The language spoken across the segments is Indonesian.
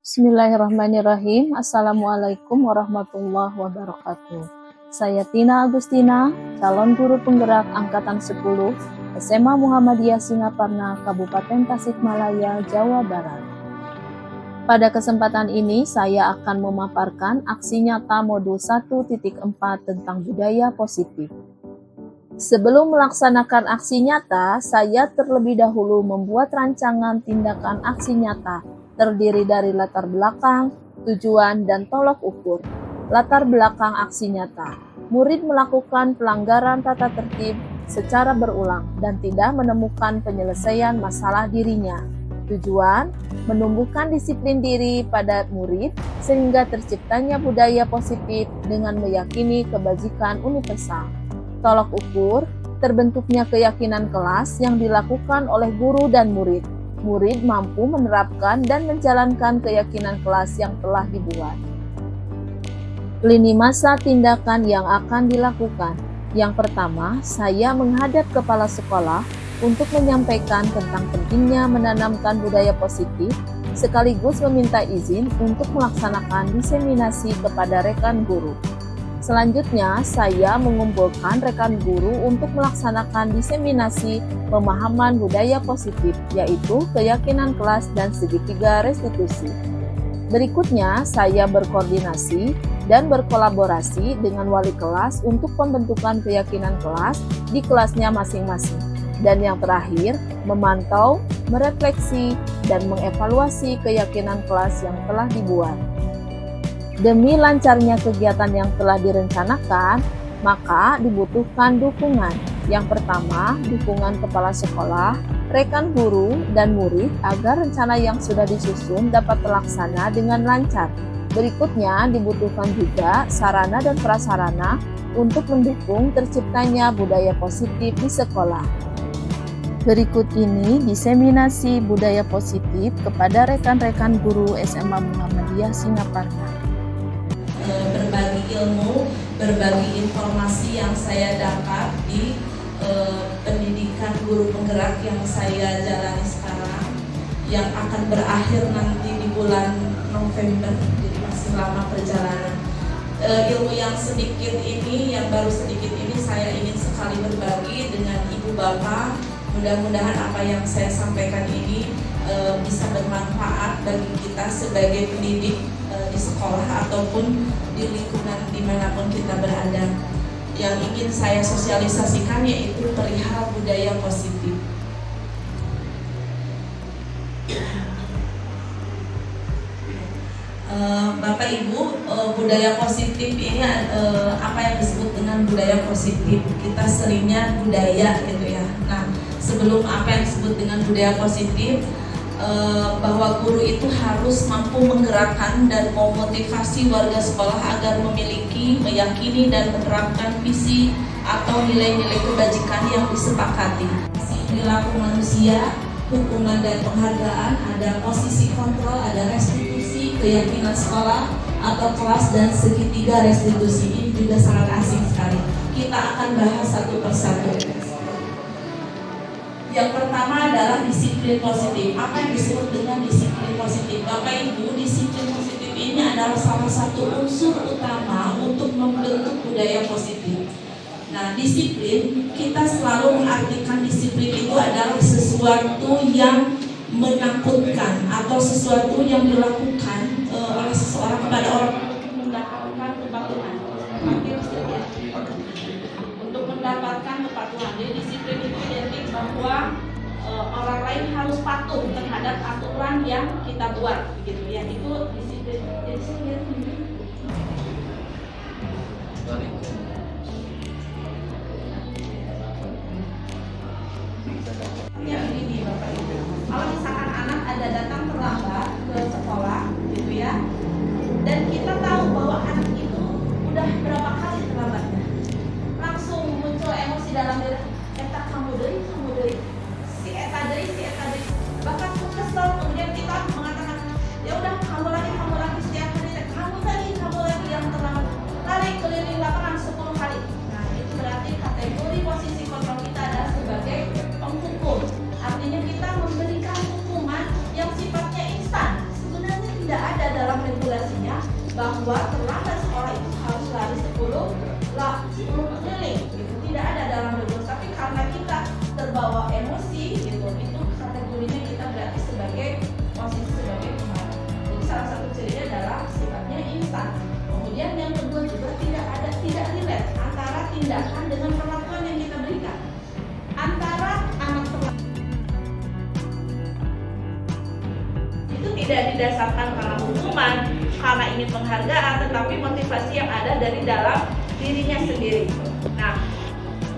Bismillahirrahmanirrahim. Assalamualaikum warahmatullahi wabarakatuh. Saya Tina Agustina, calon guru penggerak Angkatan 10 SMA Muhammadiyah Singaparna, Kabupaten Tasikmalaya, Jawa Barat. Pada kesempatan ini, saya akan memaparkan aksi nyata modul 1.4 tentang budaya positif. Sebelum melaksanakan aksi nyata, saya terlebih dahulu membuat rancangan tindakan aksi nyata terdiri dari latar belakang, tujuan, dan tolok ukur. Latar belakang aksi nyata. Murid melakukan pelanggaran tata tertib secara berulang dan tidak menemukan penyelesaian masalah dirinya. Tujuan, menumbuhkan disiplin diri pada murid sehingga terciptanya budaya positif dengan meyakini kebajikan universal. Tolok ukur, terbentuknya keyakinan kelas yang dilakukan oleh guru dan murid. Murid mampu menerapkan dan menjalankan keyakinan kelas yang telah dibuat. Lini masa tindakan yang akan dilakukan. Yang pertama, saya menghadap kepala sekolah untuk menyampaikan tentang pentingnya menanamkan budaya positif, sekaligus meminta izin untuk melaksanakan diseminasi kepada rekan guru. Selanjutnya, saya mengumpulkan rekan guru untuk melaksanakan diseminasi pemahaman budaya positif, yaitu keyakinan kelas dan segitiga restitusi. Berikutnya, saya berkoordinasi dan berkolaborasi dengan wali kelas untuk pembentukan keyakinan kelas di kelasnya masing-masing. Dan yang terakhir, memantau, merefleksi, dan mengevaluasi keyakinan kelas yang telah dibuat. Demi lancarnya kegiatan yang telah direncanakan, maka dibutuhkan dukungan. Yang pertama, dukungan kepala sekolah, rekan guru, dan murid agar rencana yang sudah disusun dapat terlaksana dengan lancar. Berikutnya, dibutuhkan juga sarana dan prasarana untuk mendukung terciptanya budaya positif di sekolah. Berikut ini diseminasi budaya positif kepada rekan-rekan guru SMA Muhammadiyah Singaparna. Berbagi ilmu, berbagi informasi yang saya dapat di pendidikan guru penggerak yang saya jalani sekarang, yang akan berakhir nanti di bulan November, jadi masih lama perjalanan. Ilmu yang sedikit ini, yang baru sedikit ini, saya ingin sekali berbagi dengan ibu bapak. Mudah-mudahan apa yang saya sampaikan ini bisa bermanfaat bagi kita sebagai pendidik di sekolah ataupun di lingkungan dimanapun kita berada. Yang ingin saya sosialisasikan yaitu perihal budaya positif. Bapak Ibu, budaya positif ini apa yang disebut dengan budaya positif? Kita seringnya budaya gitu ya. Nah, sebelum apa yang disebut dengan budaya positif, bahwa guru itu harus mampu menggerakkan dan memotivasi warga sekolah agar memiliki, meyakini, dan menerapkan visi atau nilai-nilai kebajikan yang disepakati. Perilaku manusia, hukuman dan penghargaan, ada posisi kontrol, ada restitusi, keyakinan sekolah atau kelas, dan segitiga restitusi. Ini juga sangat asing sekali. Kita akan bahas satu persatu. Yang pertama adalah disiplin positif. Apa yang disebut dengan disiplin positif? Bapak Ibu, disiplin positif ini adalah salah satu unsur utama untuk membentuk budaya positif. Nah, disiplin, kita selalu mengartikan disiplin itu adalah sesuatu yang menakutkan atau sesuatu yang dilakukan oleh seseorang kepada orang untuk mendapatkan kepatuhan. Untuk mendapatkan kepatuhan. Jadi disiplin itu identik bahwa orang lain harus patuh terhadap aturan yang kita buat, begitu ya. Itu disiplin. Yang ini Bapak Ibu. Kalau misalkan anak ada datang terlambat ke sekolah, gitu ya, dan kita tahu bahwa anak itu udah berapa kali terlambatnya, langsung muncul emosi dalam diri, eta kamu deui, si eta deui, bahkan kesel. Kemudian kita mengatakan, ya bahwa terlambat sekolah itu harus lari 10 keliling gitu. Tidak ada dalam rumus, tapi karena kita terbawa emosi gitu, itu kategorinya kita berarti sebagai posisi sebagai pembalap. Jadi salah satu cirinya adalah sifatnya instan. Kemudian yang kedua juga tidak relate antara tindakan dengan perlakuan yang kita berikan. Antara anak itu tidak didasarkan karena hukuman, karena ingin penghargaan, tetapi motivasi yang ada dari dalam dirinya sendiri. Nah,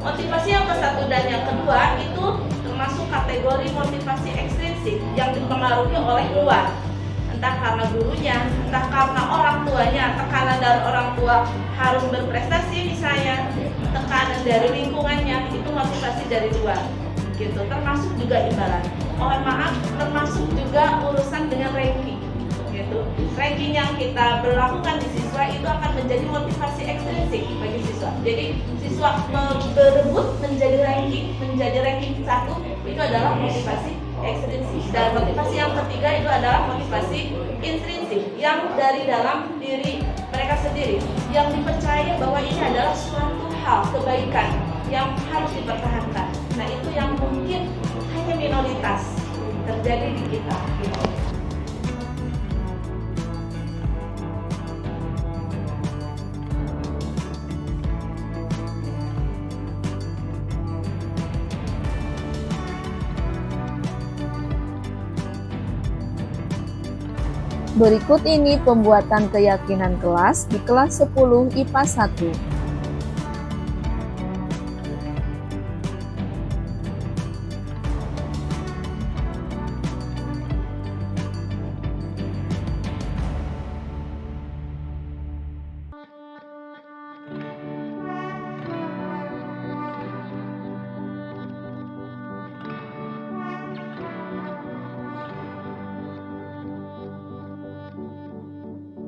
motivasi yang ke-1 dan yang kedua itu termasuk kategori motivasi ekstrinsik yang dipengaruhi oleh luar. Entah karena gurunya, entah karena orang tuanya, tekanan dari orang tua harus berprestasi misalnya, tekanan dari lingkungannya, itu motivasi dari luar. Gitu, termasuk juga imbalan. Mohon maaf, termasuk juga urusan dengan ranking. Gitu. Ranking yang kita berlakukan di siswa itu akan menjadi motivasi ekstrinsik bagi siswa. Jadi siswa berebut menjadi ranking 1 itu adalah motivasi ekstrinsik. Dan motivasi yang ketiga itu adalah motivasi intrinsik yang dari dalam diri mereka sendiri, yang dipercaya bahwa ini adalah suatu hal kebaikan yang harus dipertahankan. Nah, itu yang mungkin hanya minoritas terjadi di kita gitu. Berikut ini pembuatan keyakinan kelas di kelas 10 IPA 1.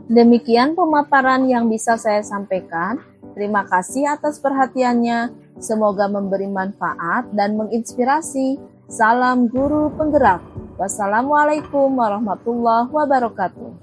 Demikian pemaparan yang bisa saya sampaikan. Terima kasih atas perhatiannya. Semoga memberi manfaat dan menginspirasi. Salam guru penggerak. Wassalamualaikum warahmatullahi wabarakatuh.